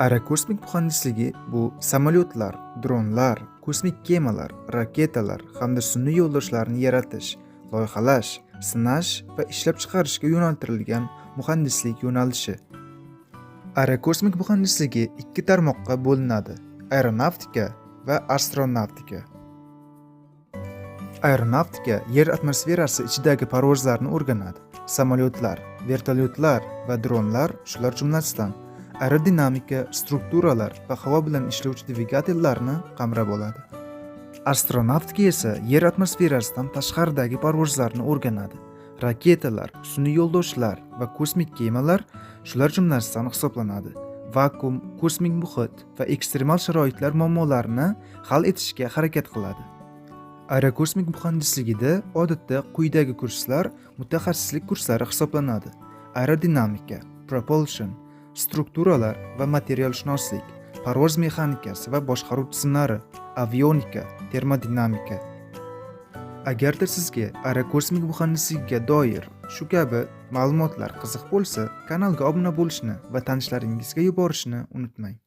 Aerokosmik muhandisligi bu samolyotlar, dronlar, kosmik kemalar, raketalar hamda sun'iy yo'ldoshlarni yaratish, loyihalash, sinash va ishlab chiqarishga yo'naltirilgan muhandislik yo'nalishi. Aerokosmik muhandisligi ikki tarmoqqa bo'linadi: aeronavtika va astronavtika. Aeronavtika yer atmosferasi ichidagi parvozlarni o'rganadi. Samolyotlar, vertolyotlar va dronlar shular jumlasidan aerodinamika, strukturalar va havo bilan ishlovchi dvigatellarni qamrab oladi. Astronavtika esa yer atmosferasidan tashqaridagi parvozlarni o'rganadi. Raketalar, sun'iy yo'ldoshlar va kosmik kemalar shular jumlasidan hisoblanadi. Vakuum, kosmik muhit va ekstremal sharoitlar muammolarini hal etishga harakat qiladi. Aerokosmik muhandisligida odatda quyidagi kurslar mutaxassislik kurslari hisoblanadi: aerodinamika, propulsion, strukturalar va materialshunoslik, parvoz mexanikasi va boshqaruv tizimlari, avionika, termodinamika. Agarda sizga aerokosmik muhandisligiga doir shu kabi ma'lumotlar qiziq bo'lsa, kanalga obuna bo'lishni va tanishlaringizga yuborishni unutmang.